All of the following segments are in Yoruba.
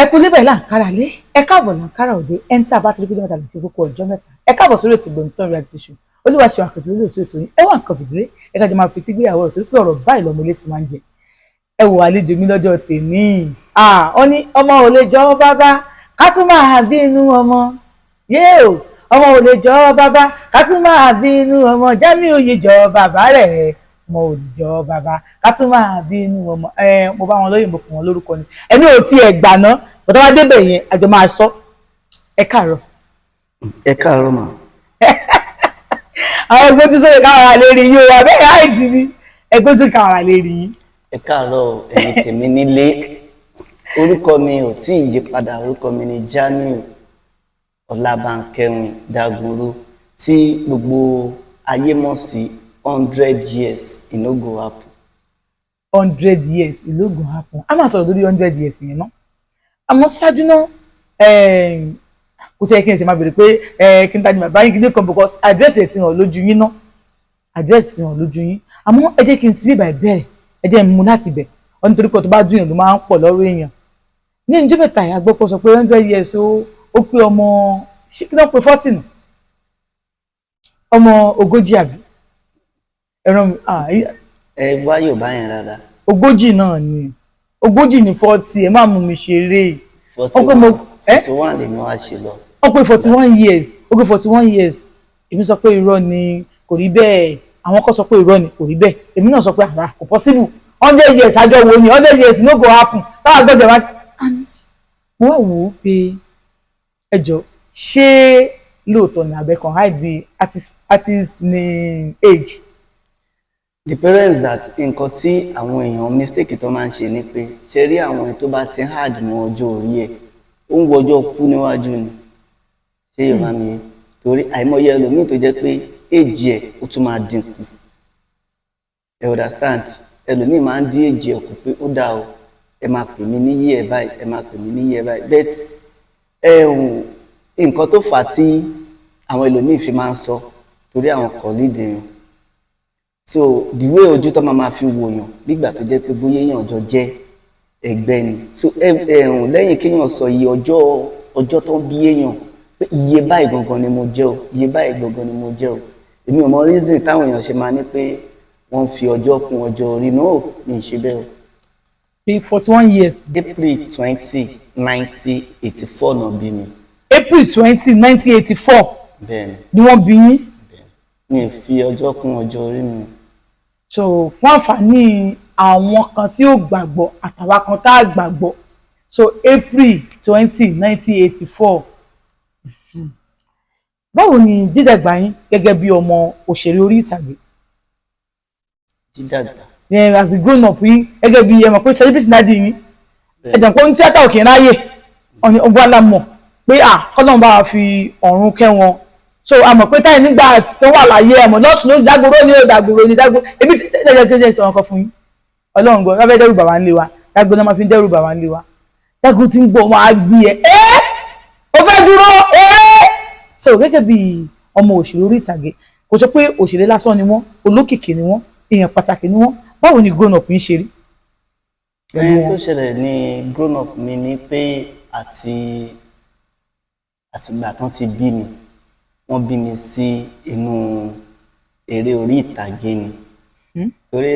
ẹ kú lébẹ̀ láǹkárá lé ẹ káàbọ̀ láǹkárá òde ẹ ń tí a bá ti rí pé mẹ́ta lè fi kókó ọjọ́ mẹ́ta ẹ káàbọ̀ sórí ètò ìgbòmítọ́ reality show olúwa ṣe àkàtúntò lórí ètò yìí ẹ wà nǹkan fìdílé ẹ káàdì máa fi tí gbéyàwó rẹ̀ torí pé ọ̀rọ̀ báyìí lọ́mọ ilé ti máa ń jẹ ẹ wò àlejò mi lọ́jọ́ tèmi ó ní ọmọ ò lè jọ bàbá ká tún máa bí inú ọmọ yéò ọmọ ò lè jọ bàbá ká tún máa bí inú ọmọ Jamiu yìí jọ bàbá rẹ̀ ọmọ ò lè jọ bàbá ká tún máa bí inú ọmọ mo bá wọn lóyìnbó fún wọn lórúkọ ni ẹni ò tiẹ̀ gbà ná bọ́tà wá débẹ̀ yẹn àjọ máa sọ ẹ káàárọ̀. ẹ káàárọ̀ mà. àwọn ẹgbẹ́ tí sọ̀rọ̀ káwọn àlè rí yín o abẹ́rẹ́ àìdí ni ẹgbẹ́ tí káwọn àlè rí yín. ẹ káàárọ̀ ẹ̀yin tèmi nílé orúkọ mi ò tí ì yí padà orúkọ mi ni Jamiu Daguro tí gbogbo ayé mọ̀ sí 100 years e no go happen. 100 years e no go happen a máa sọ̀rọ̀ lórí 100 years yẹn náà àmọ́ ṣáájú náà kò tẹ́ kí n ṣe máa bèrè pé kí n tajú bàbá yín kí ní kan because àdírẹ́sì ẹ̀ ti hàn lójú yín náà àdírẹ́sì ti hàn lójú yín àmọ́ ẹ jẹ́ kí n ti bíbà ìbẹ̀rẹ̀ ẹ jẹ́ mú láti bẹ̀ ọ́ nítorí pé tó bá dùn yàn ló máa ń pọ̀ lọ́rọ̀ èèyàn ní ìjọba ìta ìyá gbọ́pọ̀ sọ pé 100 years ó pé ọmọ ṣíkínà pé 40 ọmọ ogójì àbí ẹran ẹ wá Yorùbá yẹn dáadáa. ogójì náà ni ogójì ní 40 ẹ má mú mi ṣeré 41 lèmi wá ṣe lọ. ó pé 41 years ó pé 41 years èmi sọ pé irọ́ ni kò rí bẹ́ẹ̀ àwọn kan sọ pé irọ́ ni kò rí bẹ́ẹ̀ èmi náà sọ pé àrà kò possible 100 years àjọ wo ni 100 years no go happen táwọn àgbẹ̀jẹ̀ wá mo wá wò ó pé ẹjọ́ ṣé lóòótọ́ ni àbẹ̀kan hide bí artist ní age. The parents that nǹkan tí àwọn èèyàn mistake tó máa ń ṣe ni pé ṣe rí àwọn tó bá ti hard mọ́ ọjọ́ orí ẹ̀ ó ń wọjọ́ kú níwájú ni ṣé Yorùbá mi torí àìmọye ẹlòmíì tó jẹ́ pé èjì ẹ̀ ó tún máa dínkù ẹ understand ẹlòmíì máa ń dín èjì ẹ̀ kù pé ó dà o ẹ máa pè mí níyì ẹ̀ báyìí ẹ máa pè mí níyì ẹ̀ báyìí bet nǹkan tó fà á tí àwọn ẹlòmíì fi máa ń sọ torí àwọn colleague èèyàn so the way ojú tó máa fi wòyàn nígbà tó jẹ́ pé bóyá èèyàn jọ jẹ́ ẹgbẹ́ ni so lẹ́yìn kéèyàn sọ iye ọjọ́ tó ń bí èèyàn pé iye báyìí gangan ni mo jẹ́ o iye báyìí gangan ni mo jẹ́ o èmi ò mọ reason táwọn èèyàn ṣe máa ní pé wọ́n fi ọjọ́ kún ọjọ́ orí náà ní ìṣe bẹ́ẹ̀ o. bí 41 years. April 20 1984 náà bí mi. April 20 1984. bẹ́ẹ̀ni ni wọ́n bí yín. mi fi ọjọ́ kún ọjọ́ orí mi. so fún àǹfààní àwọn kan tí ó gbàgbọ́ àtàwọn kan tá a gbàgbọ́ so April 20 1984 báwo ni dídàgbà yín gẹ́gẹ́ bí ọmọ òṣèré orí ìtàgé. dídàgbà. as a grown up yín gẹ́gẹ́ bí ẹ mọ̀ pé celebrity náà di yín ẹ̀jẹ̀ pé ní tíátà òkè ráyè ọgbọ́n alámọ̀ pé kọ́lọ́n bá fi ọ̀run kẹ́ wọn so àmọ̀ pé táyì nígbà tó wà láyé ẹ̀mọ̀ lọ́tún ló Daguro ní Daguro ní Daguro èmi ti tẹ́jẹ́ sọ̀rọ̀ kan fún yín ọlọ́run gbọ́ lábẹ́ dẹ́rù bàbá ńlẹ̀ wa Daguro náà máa fi ń dẹ́rù bàbá ńlẹ̀ wa Daguro ti ń gbọ́ ọmọ àgbì ẹ̀ ó fẹ́ dúró so gẹ́gẹ́ bí ọmọ òṣèré orí ìtàgé kò sọ pé òṣèré lásán ni wọ́n olókìkí ni wọ́n èèyàn pàtàkì ni wọ́n báwo ni grown up yín ṣe rí. ẹni tó ṣẹlẹ̀ ní grown up mi ni pé àtìgbà tán ti bí mi wọ́n bí mi sí inú eré orí ìtàgé ni torí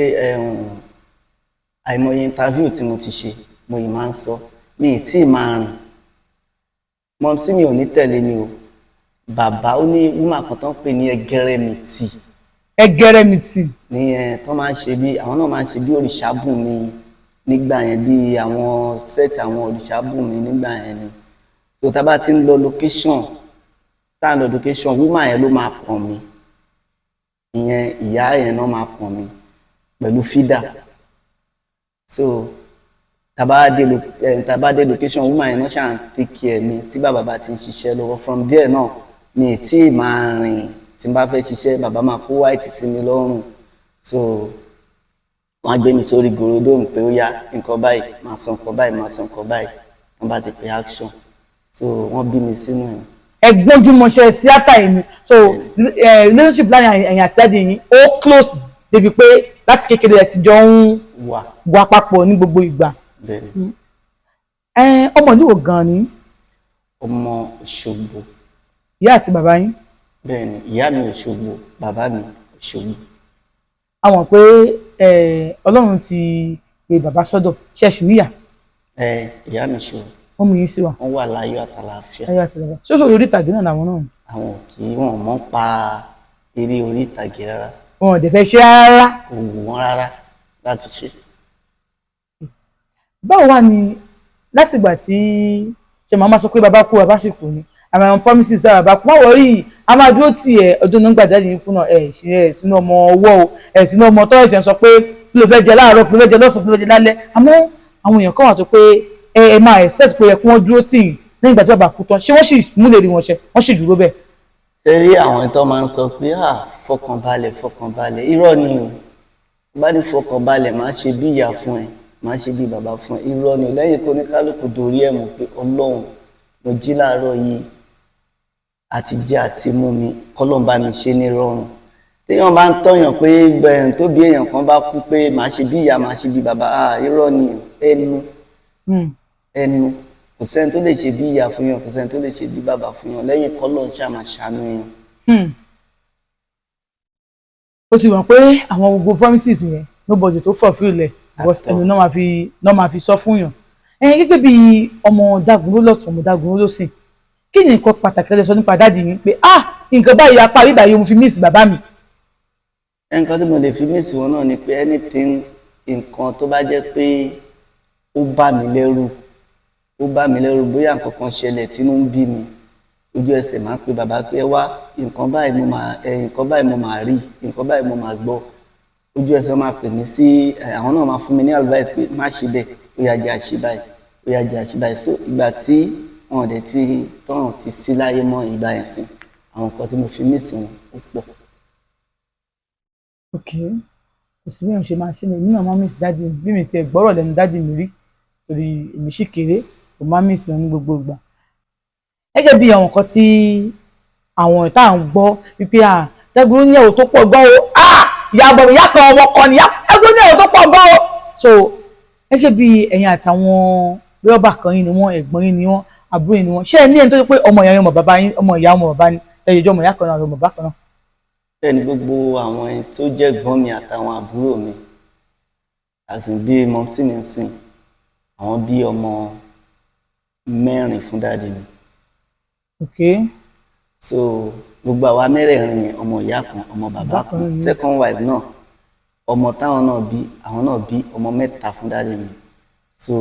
àìmọye interview tí mo ti ṣe mo yìí máa ń sọ mi ì tí ì máa rìn mọ́ sí mi ò ní tẹ̀lé mi o bàbá ó ní woman kan tó ń pè ní ẹgẹrẹmìtì. ẹgẹrẹmìtì. ní tó máa ń ṣe bí àwọn náà máa ń ṣe bí òrìṣàbùnmi nígbà yẹn bí àwọn sẹ́ẹ̀tì àwọn òrìṣàbùnmi nígbà yẹn ni so tá a bá ti ń lọ location woman yẹn ló máa pọ̀n mi ìyẹn ìyá yẹn náà máa pọ̀n mi pẹ̀lú fídà so tá a bá dé location woman yẹn náà ṣáà ń take care mi tí bàbá bá ti ń ṣiṣẹ́ lọ́wọ́ from there náà mi ì tí ì máa rìn tí n bá fẹ́ ṣiṣẹ́ bàbá máa kó white sí mi lọ́rùn so wọ́n á gbé mi sórí gòròdóòmù pé ó yá nǹkan báyìí máa sọ nǹkan báyìí máa sọ nǹkan báyìí wọ́n bá ti pè action so wọ́n bí mi sínú ẹ̀. ẹgbọ́njúmọṣẹ́ tíátà yìí ni so relationship láàrin ẹ̀yin àti dáàdì yín ó close débi pé láti kékeré ẹ̀ ti jọ ń wà papọ̀ ní gbogbo ìgbà. ọmọ ìlú wo gan ni ọmọ Òṣogbo. ìyá àti bàbá yín? Bẹ́ẹ̀ ni, ìyá mi Òṣogbo, bàbá mi Òṣogbo. A mọ̀ pé Ọlọ́run ti pe bàbá sọ́dọ̀ ṣẹ́ẹ̀ṣì níyà. Ìyá mi ṣòro. Wọ́n mú yín sí wa. Wọ́n wà láyọ̀ àtàlàáfíà. Láyọ̀ àti bàbá. Ṣé orí ìtàgé náà làwọn náà? Àwọn kì í wọ́n mọ̀ pa eré orí ìtàgé rárá. Wọn ò dẹ̀ fẹ́ ṣe rárá. Kò wù wọ́n rárá láti ṣe. Báwo wà ní látìgbà tí ṣe máa sọ pé bàbá kú bàbá sì kú ni àwọn promises dára bàbá kú má wọrí a máa dúró tì ẹ ọdún náà gbàjáde yín kú náà ẹ sínú ọmọ ọwọ́ o ẹ sínú ọmọ tó ẹsẹ̀ sọ pé kí ló fẹ́ jẹ láàárọ̀ kí ló fẹ́ jẹ lọ́sàn-án kí ló fẹ́ jẹ lálẹ́ àmọ́ àwọn èèyàn kan wà tó pé ẹ máa expect pé ẹ kí wọ́n dúró tì yín lẹ́yìn ìgbà tí bàbá kú tán ṣé wọ́n sì múlẹ̀ rí wọn ṣe wọ́n sì dúró bẹ́ẹ̀. ṣe rí àwọn tó máa ń sọ pé fọkànbalẹ̀ fọkànbalẹ̀ irọ́ ni o bá ní fọkànbalẹ̀ máa ṣe bí ìyá fún ẹ máa ṣe bí bàbá fún ẹ irọ́ ni lẹ́yìn tó ní kálukú dorí ẹ̀ mọ̀ pé Ọlọ́run mo jí láàárọ̀ yìí àti jẹ àti mú mi kọ́lọ́n bá mi ṣe ní rọrùn téèyàn bá ń tọ̀yàn pé gbẹ̀yìn tó bí èèyàn kan bá kú pé màá ṣe bí ìyá màá ṣe bí bàbá irọ́ ni ẹnu kò sẹ́ni tó lè ṣe bí ìyá fún yàn kò sẹ́ni tó lè ṣe bí bàbá fún yàn lẹ́yìn kọ́lọ́n ṣàmà ṣàánú yàn. ó ti mọ̀ pé àwọn gbogbo promises yẹn nobody tó fulfill ẹ̀ because ẹnu náà máa fi sọ fún yàn gẹ́gẹ́ bí ọmọ Daguro lọ́sùn ọmọ Daguro lọ́sìn kí ni nǹkan pàtàkì lẹ́sọ nípa dáàdì yín pé nǹkan báyìí apá rí báyìí mo fi miss bàbá mi. nǹkan tí mo lè fi miss wọn náà ni pé anything nǹkan tó bá jẹ́ pé ó bá mi lẹ́rù bóyá nǹkan kan ṣẹlẹ̀ tínú ń bí mi ojú ẹsẹ̀ máa ń pe bàbá pé ẹ wá nǹkan báyìí mo máa rí nǹkan báyìí mo máa gbọ́ ojú ẹsẹ̀ máa pè mí sí àwọn náà máa fún mi ní advice pé má ṣe bẹ́ẹ̀ ó yá jẹ́ àṣìbáyìí so ìgbà tí wọn dẹ̀ ti tọ́run ti sí láyé mọ́ ìgbà ẹ̀sìn àwọn nǹkan tí mo fi mísì wọn ó pọ̀. ok kò sí bí wọn ṣe máa ṣe mi èmi náà máa miss dáàdì mi bí mi ti ẹ̀ gbọ́rọ̀ lẹ́nu dáàdì mi rí torí èmi sì kéré kò máa miss wọn ní gbogbo ìgbà. gẹ́gẹ́ bí àwọn nǹkan tí àwọn ìta à ń gbọ́ wípé Daguro ní ẹ̀wò tó pọ̀ gbọ́ o ìyá kan ọmọ kan nìyá Daguro ní ẹ̀wò tó pọ̀ gbọ́ o so gẹ́gẹ́ bí ẹ̀yin àtàwọn rọ́bà kan yín ni wọ́n ẹ̀gbọ́n yín ni wọ́n àbúrò yín ni wọ́n ṣé ẹ ní ẹni tó ṣe pé ọmọ ìyá ọmọ bàbá yín ọmọ ìyá ọmọ bàbá ni ẹ̀yẹ̀jọ́ ọmọ ìyá kan náà ọmọ bàbá kan náà. bẹ́ẹ̀ ni gbogbo àwọn ẹni tó jẹ́ ẹ̀gbọ́n mi àtàwọn àbúrò mi àti bí mọ́mísì mi ń sìn àwọn bí ọmọ 4 fún dáàdì mi. ok so gbogbo àwa mẹ́rẹ̀ẹ̀rin ọmọ ìyá kan ọmọ bàbá kan second wife náà ọmọ táwọn náà bí àwọn náà bí ọmọ 3 fún dáàdì mi so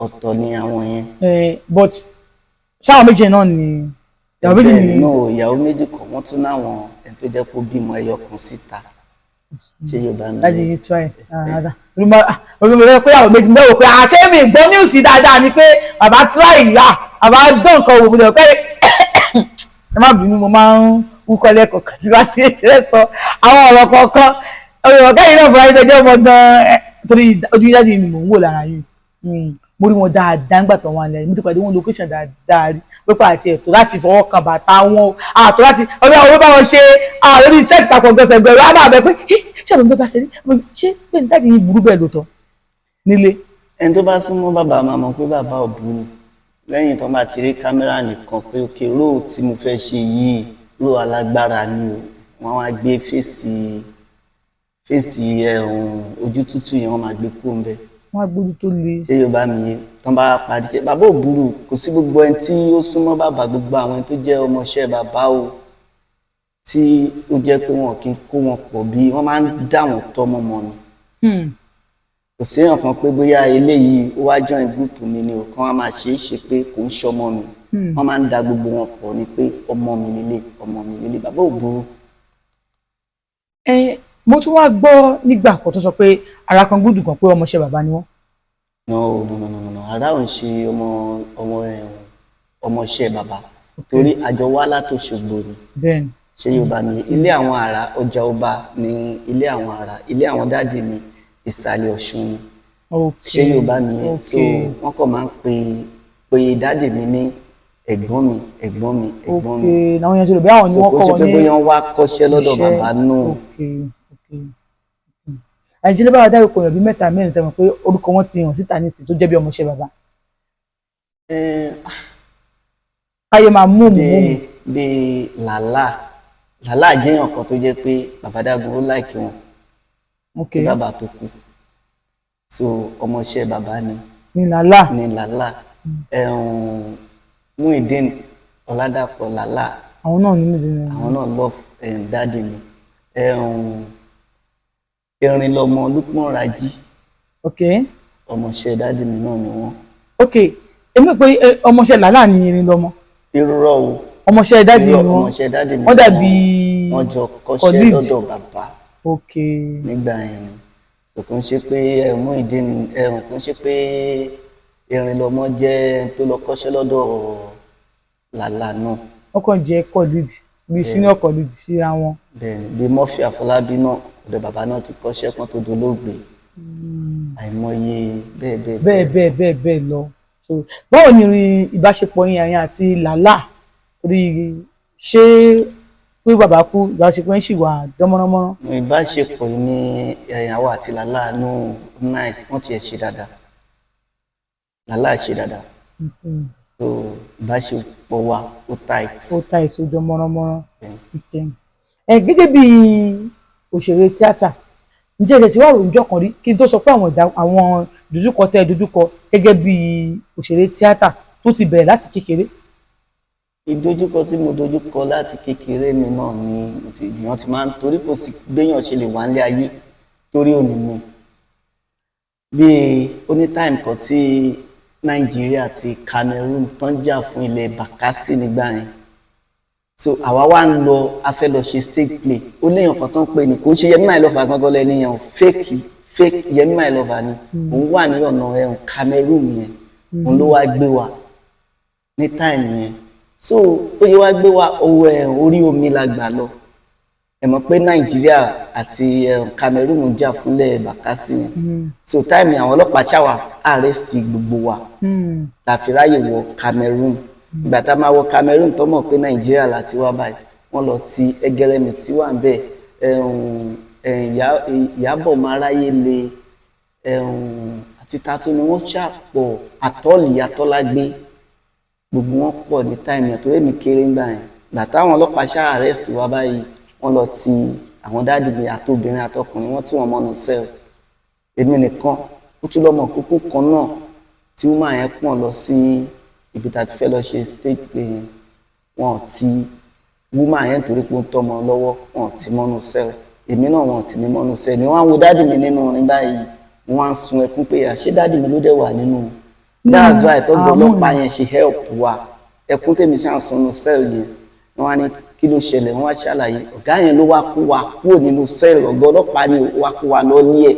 ọ̀tọ̀ ni àwọn yẹn. but ṣáwọn méjì náà ni ìyàwó méjì ni. no ìyàwó méjì kan wọ́n tún láwọn ẹni tó jẹ́ kó bímọ ẹyọ kan síta ṣé Yorùbá mi. láti yìí try olùmọ̀lẹ́ pé àwọn méjì mẹ́wò pé àṣẹ mi gbọ́ níwùsì dáadáa ni pé bàbá try ìyá bàbá dán nǹkan wò bùdó kẹ́ ẹ má bínú mo máa ń wúkọ́ lẹ́kọ̀ọ́ kan tí wàá sí ẹ sọ àwọn ọ̀rọ̀ kọ̀ọ̀kan ọ̀rọ̀ kẹ́yìn náà fúnra ẹ̀jẹ̀ jẹ́ ọmọ gan-an torí ojú dájú ni mò ń wò lára yìí mo rí wọn dáadáa nígbà tó wọn lẹ mo ti pàdé wọn location dáadáa rí pípa àti ètò láti fọwọ́ kan bàtà wọn àtò láti ọbẹ̀ àwọn bá wọn ṣe lórí set papọ̀ gbọ̀nsẹ̀ gbẹ̀rẹ̀ á máa bẹ pé ṣé àwọn gbẹ́gbà ṣe ní ṣé bẹ́ẹ̀ ní dáàdi yìí burú bẹ́ẹ̀ lóòótọ́ nílé. ẹni tó bá súnmọ́ bàbá máa mọ̀ pé bàbá ò burú lẹ́yìn tó bá ti rí kámẹ́rà nìkan pé òkè róò tí mo fẹ́ ṣe yìí róò alágbára ni o wọ́n wá gbé fèsì ojú tútù yẹn wọ́n máa gbé kúrò ń bẹ́ẹ̀ wọn agbójú tó le. ṣé Yorùbá mi yé tán bá parí ṣe bàbá ò burú kò sí gbogbo ẹni tí ó súnmọ́ bàbá gbogbo àwọn ẹni tó jẹ́ ọmọọṣẹ́ bàbá o tí ó jẹ́ pé wọn kì í kó wọn pọ̀ bí wọ́n máa ń dá wọn tọ́mọ mọ́ ni. kò sí èèyàn kan pé bóyá eléyìí ó wá join group mi ni òkan wọn máa ṣe é ṣe pé kò ń ṣọmọ mi wọ́n máa ń da gbogbo wọn pọ̀ ni pé ọmọ mi nílé bàbá ò burú. mo tún wá gbọ́ nígbà kan tó sọ pé ara kan gbúdù kan pé ọmọọṣẹ́ bàbá ni wọ́n. no ara ò ń ṣe ọmọọṣẹ́ bàbá torí àjọ wá látòṣogbo ni. bẹ́ẹ̀ni. ṣé Yorùbá mi ilé àwọn ará ọjà ọba ní ilé àwọn ará ilé àwọn dáàdì mi ìsàlẹ̀ Ọ̀ṣun ni. ṣé Yorùbá mi yẹn so wọ́n kàn máa ń pe dáàdì mi ní ẹ̀gbọ́n mi. ok làwọn yẹn ṣe lò bí àwọn ni wọ́n kọ́ wọn ní. so kò sí pé bóyá wọ́n wá kọ́ṣẹ́ lọ́dọ̀ bàbá náà. àìjílẹ̀ bá wa dárúkọ èèyàn bíi mẹ́ta mẹ́rin tẹ̀wọ̀n pé orúkọ wọn ti hàn síta nísìn tó jẹ́ bí ọmọọṣẹ́ bàbá. káyé máa mú òmù. bíi làlá jẹ́yàn kan tó jẹ́ pé bàbá Daguro láìkí wọn kí bàbá tó kú, so ọmọọṣẹ́ bàbá ni làlá. Muideen Ọládàpọ̀ làlá, àwọn náà nínú ìdílé àwọn náà love dáàdì mi. Erin lọmọ Lukman Raji, ọmọọṣẹ́ dáàdì mi náà ni wọ́n. èmi pé ọmọọṣẹ́ làlá ni Erin lọmọ. irọ́ o, ọmọọṣẹ́ dáàdì mi wọ́n dàbí wọ́n jọ kọ́ṣẹ́ lọ́dọ̀ bàbá Okay. nígbà yẹn ni. Kò ń ṣe pé Muideen kò ń ṣe pé Erin lọmọ jẹ́ tó lọ kọ́ṣẹ́ lọ́dọ̀ làlá náà. wọ́n kàn jẹ́ colleague bíi senior colleague síra wọn. Bẹ́ẹ̀ni, bíi Murphy Àfọlábí náà ọ̀dọ̀ bàbá náà ti kọ́ṣẹ́ kan tó dolóògbé. Àìmọye bẹ́ẹ̀ lọ. So báwo ni ìbáṣepọ̀ yín àyàn àti làlá, torí ṣé pé bàbá kú ìbáṣepọ̀ yín ṣì wà dánmọ́ránmọ́rán? Ìbáṣepọ̀ ní àwa àti làlá nù nice, wọ́n ti ẹ̀ ṣe dáadáa. Làlá ṣe dáadáa. So ìbáṣepọ̀ wa ó tight. Ó dánmọ́ránmọ́rán. Gẹ́gẹ́ bí òṣèré tíátà, ǹjẹ́ ẹ ti wá ròjọ́ kan rí kí n tó sọ pé àwọn dojúkọ tẹ́ dojúkọ gẹ́gẹ́ bí òṣèré tíátà tó ti bẹ̀rẹ̀ láti kékeré? Ìdojúkọ tí mo dojúkọ láti kékeré mi náà ni èèyàn ti máa ń, torí kò sí gbéyàn ṣe lè wà nílé ayé torí òní mi. Bí oní time kan tí Nàìjíríà àti Cameroon tán jà fún ilẹ̀ Bàkásì nígbà yẹn, so àwa wá ń lọ, a fẹ́ lọ ṣe stage play. Ó léèyàn kan tó ń pè ní, kò ń ṣe Yẹmí Mylover gangan lẹ́ni yẹn, fake Yẹmí Mylover ni. Òun wà ní ọ̀nà Cameroon yẹn, òun ló wá gbé wa ní time yẹn. So ó yẹ wá gbé wa orí omi la gbà lọ. Ẹ mọ̀ pé Nàìjíríà àti Cameroon jà fúnlẹ̀ Bàkásì yẹn. So time yẹn àwọn ọlọ́pàá ṣàwà arrest gbogbo wa la fi ráyè wọ Cameroon. Ìgbà tá a máa wọ Cameroon tó mọ̀ pé Nàìjíríà láti wá báyìí, wọ́n lọ ti Ẹgẹrẹmì tí wà ń bẹ̀, Ìyábọ̀ Máráyé le àti tatu ni wọ́n ṣàpọ̀, Àtọ́lágbé, gbogbo wọn pọ̀ ní táìmù yẹn torí èmi kéré ńgbà yẹn. Ìgbà táwọn ọlọ́pàá ṣá arrest wa báyìí, wọ́n lọ ti àwọn dáàdì mi àtobìnrin àtọkùnrin, wọ́n tí wọ́n mọ́nu cell. Èmi nìkan ó tún lọ́mọ kókó kan náà tí woman yẹn pọ̀n lọ sí ibi tá a ti fẹ́ lọ ṣe stage play yẹn. Wọ́n ti woman yẹn torí pé ó ń tọ́mọ lọ́wọ́, wọ́n ti mọ́nu cell. Èmi náà wọ́n ti ní mọ́nu cell. Ni wọ́n á wo dáàdì mi nínú orin báyìí, wọ́n á sun ẹkún pé àṣé dáàdì mi ló dẹ̀ wà nínú. That's why tọ́gbọ́n ọlọ́pàá yẹn ṣe help wa. Ẹkún tèmi ṣáà sunu cell yẹn, wọ́n á ní kí ló ṣẹlẹ̀, wọ́n á ṣàlàyé. Ọ̀gá yẹn ló wá kó wa kúrò nínú cell, ọ̀gá ọlọ́pàá ni wá kó wa lọ ní ẹ̀.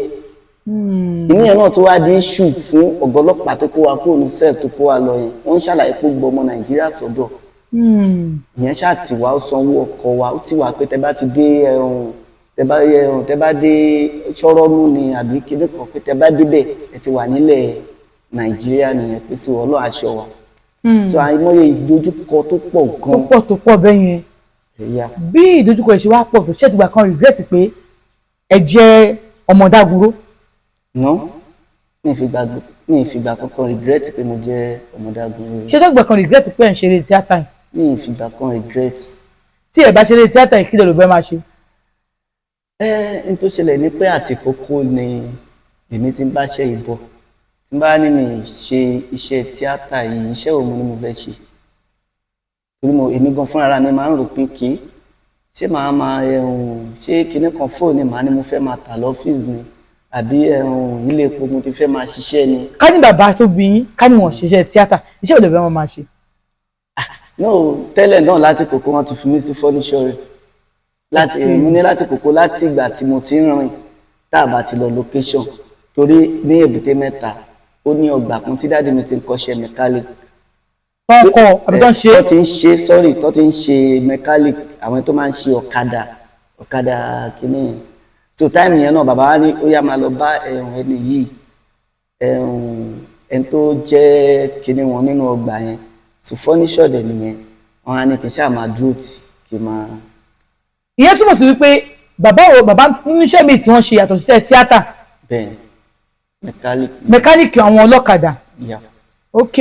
Kìíní yẹn náà tó wá di issue fún ọ̀gá ọlọ́pàá tó kó wa kúrò nínú cell tó kó wa lọ yẹn. Wọ́n ń ṣàlàyé pé gbogbo ọmọ Nàìjíríà sọ́dọ̀. Ìyẹn ṣáà tì wá, ó sanwó ọkọ̀ wa, ó tì wá pé tẹ bá dé ṣọ́rọ́nù ni àbí kíní kan, pé tẹ bá débẹ̀ ẹ ti wà nílẹ̀ Nàìjíríà nìyẹn, pé sí ọlọ́ aṣọ wa. So àìmọye ìdojúkọ tó pọ̀ gan. tó pọ̀ bẹ́ẹ̀ yẹn. Bí ìdojúkọ ìṣe wá pọ̀ tó ṣé tìgbà kan regret pé ẹ jẹ́ ọmọ Daguro? No, mi ìfìgbà kankan regret pé mo jẹ́ ọmọ Daguro. Ṣé tìgbà kan regret pé ẹ̀ ń ṣeré tíátà yìí? Mi ìfìgbà kan regret. Tí ẹ bá ṣeré tíátà yìí kí lè ló fẹ́ máa ṣe? N tó ṣẹlẹ̀ ní pé àti kókó ni èmi ti ń bá ṣe ìbọ̀. Tí n bá ní mi ṣe iṣẹ́ tíátà yìí, iṣẹ́ òun ni mo fẹ́ ṣe. Torí èmi gan fúnra mi máa ń rò pé ṣé màá máa ṣé kinní kan fóònù màá ní mo fẹ́ máa tà lọ́fíìsì ni, àbí ilé epo mo ti fẹ́ máa ṣiṣẹ́ ni. Ká ní bàbá tó bí yín, ká ní wọ́n ṣiṣẹ́ tíátà, iṣẹ́ ò lè fẹ́ wọn máa ṣe. No, tẹ́lẹ̀ náà láti kókó wọn ti fi mí sí fọ́níṣọ́rì. Mo ní láti kókó láti ìgbà tí mo ti ń rìn tá a bá ti lọ location. Torí ní Èbúté Mẹ́ta ó ní ọgbà kan tí dáàdì mi ti ń kọ́ṣẹ́ mechanic. tó ti ń ṣe mechanic, àwọn tó máa ń ṣe ọ̀kadà kìíní yẹn. So time yẹn náà bàbá wa ní ó yá máa lọ bá ẹni yìí, ẹni tó jẹ́ kìíní wọn nínú ọgbà yẹn. So furniture dẹ̀ nìyẹn, wọn á ní kì í ṣáà máa dúró tì kì í máa. Ìyẹn túmọ̀ sí wípé bàbá níṣẹ́ mi tí wọ́n ṣe yàtọ̀ síṣẹ́ tíátà. bẹ́ẹ̀ni mẹkáníìkì àwọn ọlọ́kadà. ok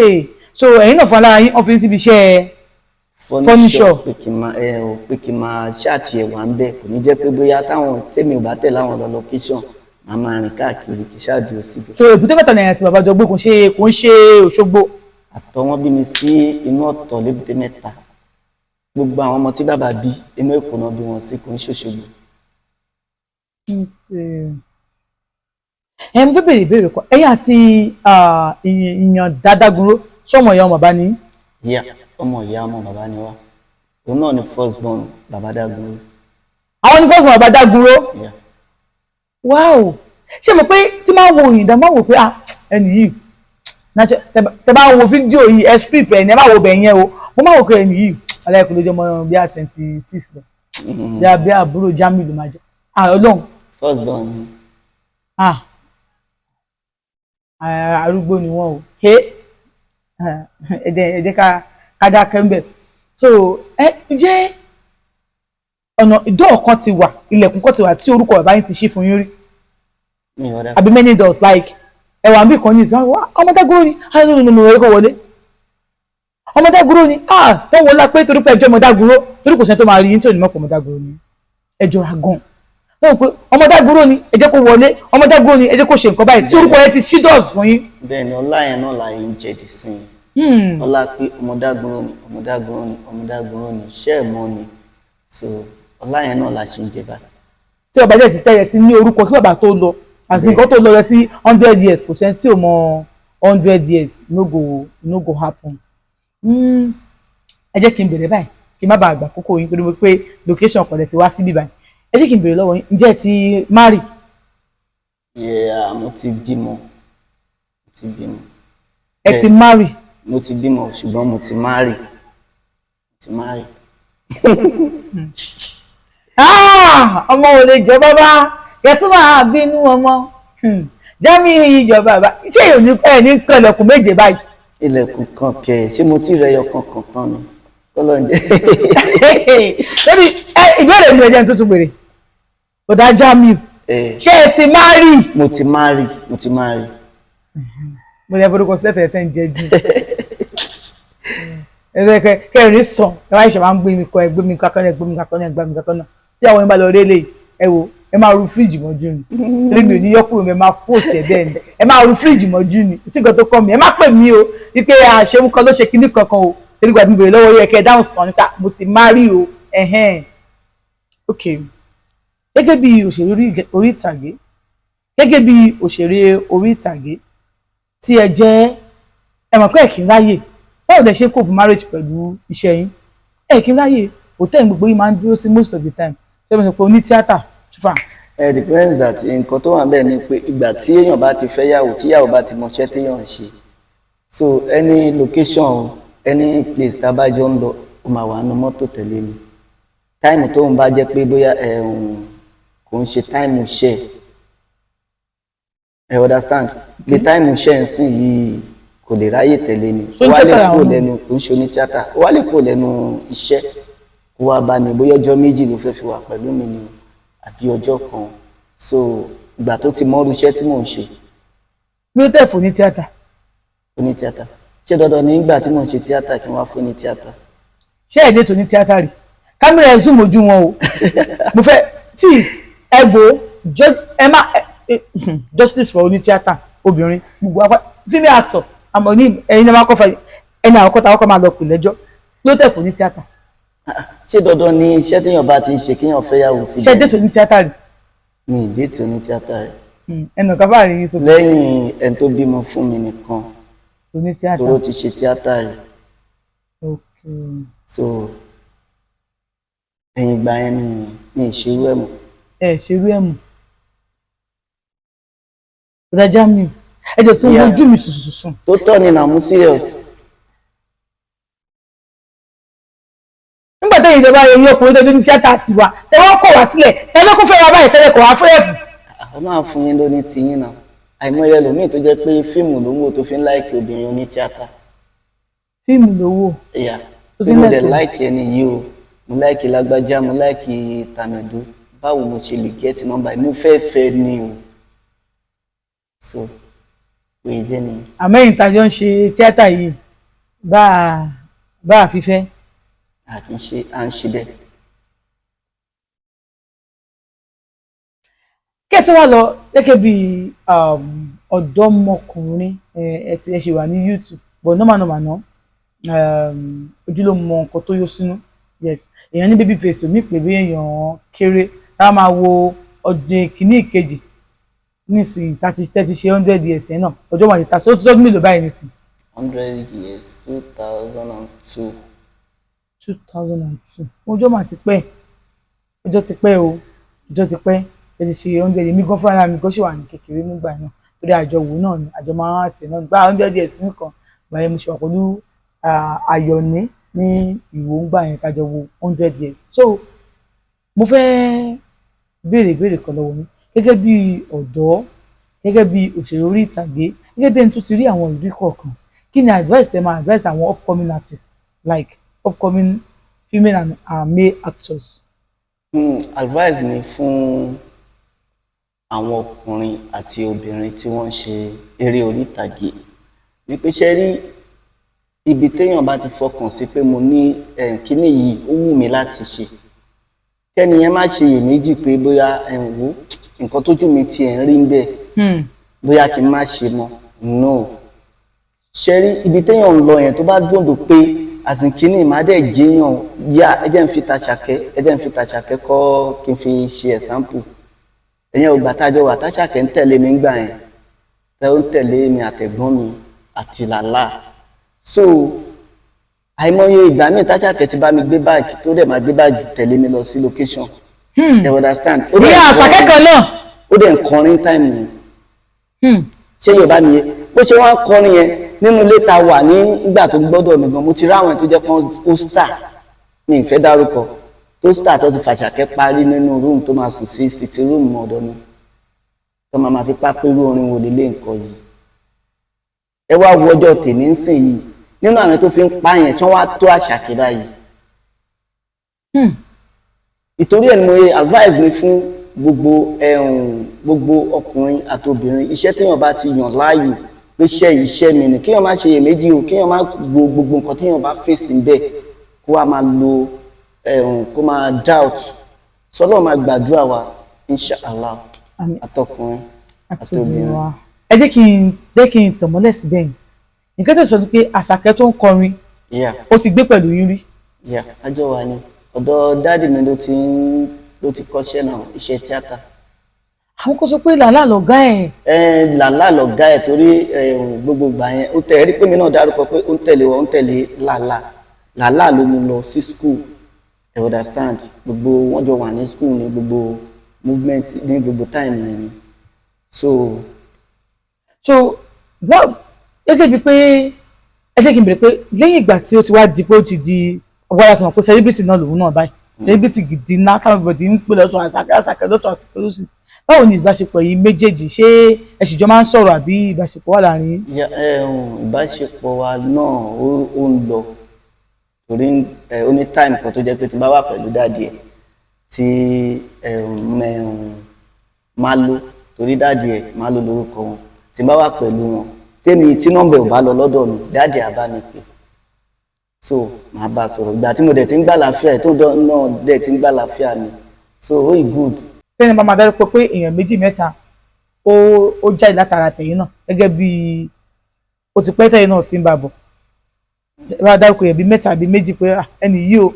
so ẹ̀yin náà fún alára yín ọ́fíìsì ibi iṣẹ́ fọ́níṣọ̀. pé kí n máa ṣáàtì ẹ̀ wá ń bẹ̀ kò ní jẹ́ pé bóyá táwọn tèmi ò bá tẹ̀ láwọn lọ location màá máa rìn káàkiri kì í ṣáàdúró síbi. so Èbúté Mẹ́ta ni àti bàbá jọ gbé kò ń ṣe Òṣogbo. àtọ̀ wọn bí mi sí inú ọ̀tọ̀ l'Ébúté Mẹ́ta gbogbo àwọn ọmọ tí bàbá bí inú Èkó náà bí wọn sí kò ń ṣòṣogbo. Mo fẹ́ bèrè ìbéèrè kan ẹ̀yin àti ìyàn Daguro sọmọ ìyá ọmọ bàbá ni. ìyá ọmọ ìyá ọmọ bàbá ni wá òun náà ni first born bàbá Daguro. àwọn ni first born bàbá Daguro. wow ṣé mo pé tí máa wo òyìnbá máa wò pé ẹni yìí tẹ bá wo fídíò yìí ẹ script ẹ ní ẹ máa wo bẹ̀ yẹn o mo máa wò pé ẹni yìí aláìkú lójú ọmọ bíi 26 lọ bí àbúrò Jamiu ló máa jẹ Ọlọ́run. first born ni. arúgbó ni wọn o ẹdẹ ká dákẹ́ ńbẹ̀ so jẹ́ ọ̀nà ìdọ́ kan ti wà ilẹ̀kùn kan ti wà tí orúkọ bàbá yín ti ṣí fún yín rí àbí many doors like ẹwà bí kan ní ìsìn ọmọ Daguro ni nínú ẹ̀kọ́ wọlé ọmọ Daguro ni wọ́n wọlé pé torí pé ẹjọ́ ọmọ Daguro torí kò sẹ́ni tó máa rí yín tí ò ní mọ̀ pé ọmọ Daguro ni ẹjọ́ ra gan wọ́n pé ọmọ Daguro ni ẹ jẹ́ kó wọlé ọmọ Daguro ni ẹ jẹ́ kó ṣe nǹkan báyìí tí orúkọ yẹn ti ṣí doors fún yín. bẹ́ẹ̀ni ọlá yẹn náà láyé ń jẹ dìsín ọlá pé ọmọ Daguro ni ọmọ Daguro ni ọmọ Daguro ni iṣẹ́ ẹ̀ mọ́ ni so ọlá yẹn náà la ṣe ń jẹ báyìí. tí ọba jẹ́ ti tẹ́yẹ sí ní orúkọ kí bàbá tó lọ àti nǹkan tó lọ sí 100 years kò sẹ́ni tí ò mọ 100 years no go happen. ẹ jẹ́ kí n bèrè báyìí kí n má bàa àgbà kókó yín torí pé location ọ̀pọ̀lẹ̀ ti wá síbí báyìí ẹ jẹ́ kí n bèrè lọ́wọ́ yín ǹjẹ́ ẹ ti marry. mo ti bímọ. ẹ ti marry. mo ti bímọ ṣùgbọ́n mo ti marry. ọmọ ò lè jọ bàbá kẹtù máa bínú ọmọ Jamiu ìjọ bàbá ṣé ẹ ní kan ilẹ̀kùn méje báyìí. ilẹ̀kùn kan kẹ̀ ṣé mo ti rẹyọ kankan ni kọ́lọ́njẹ. lórí ìbéèrè mi ẹ̀jẹ̀ tuntun gbèrè ọ̀dà Jamiu ṣé ẹ ti marry. mo ti marry. mo lè forúkọ sílẹ̀ tẹ̀tẹ̀ ń jẹ́ jù kẹrin sàn ẹ máa ṣe máa ń gbé mi kakọ́nà tí àwọn ìbá lọ rí eléyìí ẹ wò ẹ máa ru fíríjì mọ́jú ni torí mi ò ní yọkùnrin mi ẹ máa post ẹ bẹ́ẹ̀ ni ẹ máa ru fíríjì mọ́jú ni sí nǹkan tó kọ́ mi ẹ má pè mí o wípé àṣẹmú kan ló ṣe kinní kankan o torí gbàgbé bèrè lọ́wọ́ yẹ kẹ́ ẹ dáhùn sàn nípa mo ti marry o ok gẹ́gẹ́ bí òṣèré orí ìtàgé tí ẹ jẹ́ ẹ mọ̀ pé ẹ kì í ráyè báwo lẹ ṣe kó fún marriage pẹ̀lú iṣẹ́ yín ẹ kì í ráyè hòtẹ́ẹ̀lì gbogbo yín máa ń dúró sí most of the time ṣé mo sọ pé oní tíátà ṣùfà. Depends that nǹkan tó wà bẹ́ẹ̀ ni pé ìgbà tí èèyàn bá ti fẹ́ yàwó tíyàwó bá ti mọṣẹ́ téèyàn ń ṣe so any location any place tá a bá jọ ń lọ ó máa wà nínú mọ́tò tẹ̀lé mi táìmù tó ń bá jẹ́ pé bóyá kò ń ṣe táìmù iṣẹ́ ẹ understand pé táìmù iṣẹ́ ń sìn yìí kò lè ráyè tẹ̀lé mi wá lè kó lẹ́nu kò ń ṣe onítíátà wá lè kó lẹ́nu iṣẹ́ kó wá bá mi bóyá ọjọ́ méjì ló fẹ́ fi wà pẹ̀lú mi ni àbí ọjọ́ kan so ìgbà tó ti mọ́rú iṣẹ́ tí mò ń ṣe. mi ò tẹ̀ fún ní tíátà. Oní tíátà ṣé dandan ní ìgbà tí mò ń ṣe tíátà kí n wá fún ní tíátà. ṣé ẹ̀ dẹ́tò ní tíátà rí kámẹ́rà ẹ̀ zoom ojú wọn o mo fẹ́ tí ẹ gbó ẹ má justice for oní tíátà obìnrin gbogbo apá female actor àmọ́ ní ẹ̀yin náà máa kọ́ fẹ́ ẹni àwọn kọ́ta ọkọ̀ máa lọ pè lẹ́jọ́ ló tẹ̀ fún ní tíátà. ṣé dandan ní iṣẹ́ téèyàn bá ti ń ṣe kéèyàn fẹ́ yàwó síbẹ̀. ṣé dẹ́tò ní tíátà rí. mi ì dẹ́tò ní tíátà rí. ẹnì kan bá rí yín sọ. lẹ́yìn ẹni tó bímọ fún mi nìkan oní tíátà tó ti ṣe tíátà rí. so ẹ̀yìn ìgbà yẹn mi ì ṣerú ẹ̀ mọ́. ẹ ṣerú ẹ̀ mọ́. ọ̀dà Jamiu ẹjọ́ tí wọ́n ojú mi tuntun. tó tọ́ ni na mú serious. nígbà tẹ́yìn ìjọba yẹn ní ọkùnrin tó ní tíátà ti wà tẹ́wọ́ kò wá sílẹ̀ tẹ́lẹ̀ kó fẹ́ wá báyìí tẹ́lẹ̀ kò wá fẹ́ ẹ̀fù. àwọn náà fún yín lóní tiyín náà àìmọye ẹlòmíì tó jẹ́ pé fíìmù ló ń wò tó fi ń láìkì obìnrin oní tíátà. fíìmù ló wò. ìyá mo dẹ̀ láìkì ẹni yìí o mo láìkì lágbájá mo láìkì tàmẹ̀dú báwo mo ṣe lè get nọ́mbà mo fẹ́ ni o so pé jẹ́ ni. àmẹ́yìn tajọ́ ń ṣe tíátà yìí bá a fífẹ́. àti à ń ṣe bẹ́ẹ̀. kẹ́sì wá lọ gẹ́gẹ́ bí ọ̀dọ́mọkùnrin ẹ ṣì wà ní YouTube but normal náà ojúlówó nǹkan tó yọ sínú yes èèyàn ní baby face omi pè bí èèyàn kéré tá a máa wo ọdún kìíní ìkejì nísìnyí tàti ṣe 100 years yẹn náà ọjọ́ wà níta so tó mélòó báyìí nísìnyí. 100 years 2002. 2002 ọjọ́ mà ti pẹ́ ọjọ́ ti pẹ́ o ọjọ́ ti pẹ́ ẹ ti ṣe 100 èmi gan fúnra mi gan ṣì wà ní kékeré nígbà náà torí àjọwò náà ni àjọ máa ń àti náà gba 100 years nìkan báyẹn mo ṣe wà pẹ̀lú àyọ̀ní ní ìwò ń gbà yẹn kájọ wo 100 years so mo fẹ́ béèrè kan lọ́wọ́ mi gẹ́gẹ́ bí ọ̀dọ́ gẹ́gẹ́ bí òṣèré orí ìtàgé gẹ́gẹ́ bí ẹni tó ti rí àwọn ìrírí kọ̀ọ̀kan kí ni advice tẹ́ máa advice àwọn upcoming artists like upcoming female and male actors. Advice mi fún àwọn ọkùnrin àti obìnrin tí wọ́n ń ṣe eré orí ìtàgé ni pé ṣe rí ibi téèyàn bá ti fọkàn sí pé mo ní kíní yìí ó wù mí láti ṣe kẹ́ni yẹn má ṣe iyèméjì pé bóyá wo nǹkan tójú mi ti ń rí ń bẹ̀ bóyá kí n má ṣe mọ́ no ṣe rí ibi téèyàn ń lọ yẹn tó bá dúró pé àsìnkíní ìmádẹ́ jẹ́yàn yá ẹjẹ́ ń fi tàṣàkẹ́ kọ́ kí n fi ṣe example ẹ̀yẹn ògbà tájọ wà táṣàkẹ́ ń tẹ̀lé mi ńgbà yẹn tẹ́ ó ń tẹ̀lé mi àtẹ̀gbọ́n mi àti làlá so àìmọye ìgbà míì táṣàkẹ́ ti bá mi gbé báàgì tó dẹ̀ máa gbé báàgì tẹ̀lé mi lọ sí location you understand. ní àṣàkẹ́ kan náà. ó dẹ̀ ń kọrin time ni ṣé yorùbá mi yẹ bó ṣe wọ́n ń kọrin yẹn nínú ilé ta wà nígbà tó gbọ́dọ̀ mi gan mo ti ráwọn tó jẹ́ pọ́n pósítà mi ìfẹ́ dárúkọ pósítà tó ti fàṣàkẹ́ parí nínú rúùmù tó máa sùn sí sítì rúùmù ọ̀dọ̀ mi tó máa fi pápẹ́rú orin wò lélẹ̀ nǹkan yìí ẹ wá wo ọjọ́ tèmi ń sìn yìí nínú àwọn tó fi ń pa yẹn tí wọ́n wá tó Àṣàkẹ́ báyìí ìtorí ẹ̀ ni mo yẹ advice mi fún gbogbo ọkùnrin àti obìnrin iṣẹ́ téèyàn bá ti yàn láàyò pé iṣẹ́ mi ni kéèyàn má ṣe iyèméjì o kéèyàn má gbogbo nǹkan téèyàn bá fèsì ń bẹ̀ kó wá máa lo kó máa doubt sọlọ́ọ̀ máa gbàdúrà wa inshallah àtọkùnrin àti obìnrin. ẹ jẹ́ kí n tọ̀mọ́lẹ̀ síbẹ̀ yìí nǹkan tó sọ ni pé Àṣàkẹ́ tó ń kọrin ó ti gbé pẹ̀lú yín rí. àjọ wa ni ọ̀dọ̀ dáàdì mi ló ti kọ́ṣẹ́ náà iṣẹ́ tíátà. àwọn kan sọ pé làlá lọ̀gá ẹ̀. làlá lọ̀gá ẹ̀ torí gbogbo ìgbà yẹn ó tẹ̀ rí pé mi náà dárúkọ pé ó ń tẹ̀lé wọn ó ń tẹ̀lé làlá ló mú lọ sí school you understand gbogbo wọn jọ wà ní school ní gbogbo movement ní gbogbo time yẹn ni so gẹ́gẹ́ bíi pé ẹ jẹ́ kí n bèrè pé lẹ́yìn ìgbà tí ó ti wá di pé ó ti di ọgbọ́n láti mọ̀ pé celebrity náà lòun náà báyìí celebrity gidi ná káwọn ìbọ̀dì ń pè lọ́sùn Àṣàkẹ́ lọ́tọ̀ Àṣàkẹ́ lọ́sùn báwo ni ìbáṣepọ̀ yìí méjèèjì ṣé ẹ sì jọ máa ń sọ̀rọ̀ àbí ìbáṣepọ̀ wà láàrin. ìbáṣepọ̀ wa náà ó ń lọ torí ó ní time kan tó jẹ́ pé tí bá wà pẹ̀lú dáàdì ẹ̀ tí máa lo torí dáàdì ẹ̀ máa lo lórúkọ wọn tí bá wà pẹ̀lú wọn tèmi tí nọ́mbà ò bá lọ lọ́dọ̀ mi dáàdì àbá mi pè so màá bá a sọ̀rọ̀ ìgbà tí mo dẹ̀ ti ń gbà láfíà ẹ̀ tó náà dẹ̀ ti ń gbà láfíà mi so ó ì good. tẹ́ni bá máa dárúkọ pé èèyàn méjì mẹ́ta ó jáde látara tẹ̀yìn náà gẹ́gẹ́ bí ó ti pẹ́ tẹ̀yìn náà ti ń bá bọ̀ bá dárúkọ èèyàn bíi mẹ́ta bíi méjì pé ẹni yìí o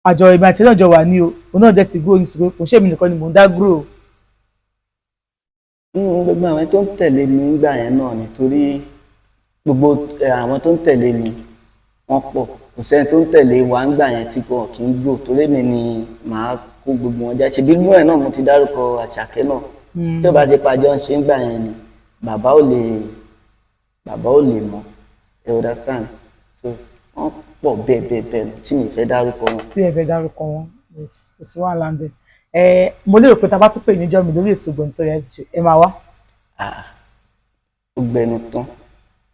àjọ ìgbà tí náà jọ wà ní o òun náà jẹ́ ti gbó oníṣòro kò ṣèmi nìkan ni mò ń Daguro o. gbogbo àwọn tó ń tẹ̀lé mi nígbà yẹn náà nítorí gbogbo àwọn tó ń tẹ̀lé mi wọ́n pọ̀ kò sẹ́ni tó ń tẹ̀lé wa nígbà yẹn tí kò kí ń gbò torí mi ni màá kó gbogbo wọn jáde ṣebí inú ẹ̀ náà mo ti dárúkọ Àṣàkẹ́ náà tí ó bá ti pàjọ ń ṣe nígbà yẹn ni bàbá ò lè mọ̀ you understand so wọ́n pọ̀ bẹ́ẹ̀ tí mi fẹ́ dárúkọ wọn. tí ẹ fẹ́ dárúkọ wọn kò sí wàhálà ń bẹ mo lérò pé tá a bá tún pè níjọ́ mi lórí ètò Ògbóni tó yẹ ti ṣe ẹ máa wá. ó gbẹnu tán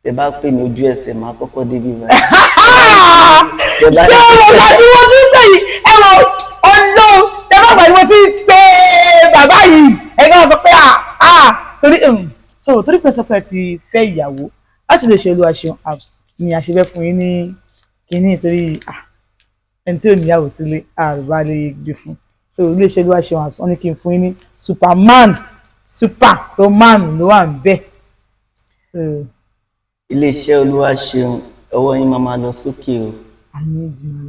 ẹ bá pè mí ojú ẹsẹ̀ máa kọ́kọ́ débi báyìí. ṣé ọmọ ọba tí wọ́n ti ń pè yìí ẹ mọ ọdún ìgbà ni mo ti pé bàbá yìí ẹgbẹ́ wọn sọ pé torí pé sọ pé ti fẹ́ ìyàwó láti lè ṣe Olúwaṣeun apps ni a ṣe fẹ́ fún yín ní kínní torí ẹni tí ò níyàwó sílé àrùbá lè gbé fún so iléeṣẹ́ Olúwaṣeun apps wọ́n ní kí n fún yín ní superman super tó man ló wà ń bẹ̀. iléeṣẹ́ Olúwaṣeun ọwọ́ yín máa lọ sókè o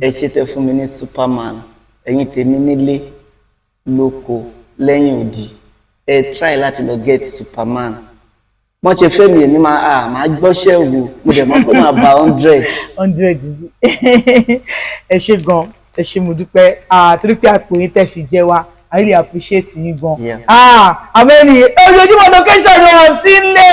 ẹ ṣe tẹ́ fún mi ní superman ẹ̀yin tèmi nílé lóko lẹ́yìn òdì ẹ try láti lọ get superman wọ́n ṣe fẹ́ mi èmi máa gbọ́ṣẹ́ wò mo dẹ̀ mọ̀ pé máa bá 100 ẹ ṣe gan ẹ ṣe mo dúpẹ́ torí pé àpò yín tẹ̀sí jẹ́ wa I really appreciate yín gan. Àmẹ́ni ojoojúmọ́ location ni wọ́n sí lé.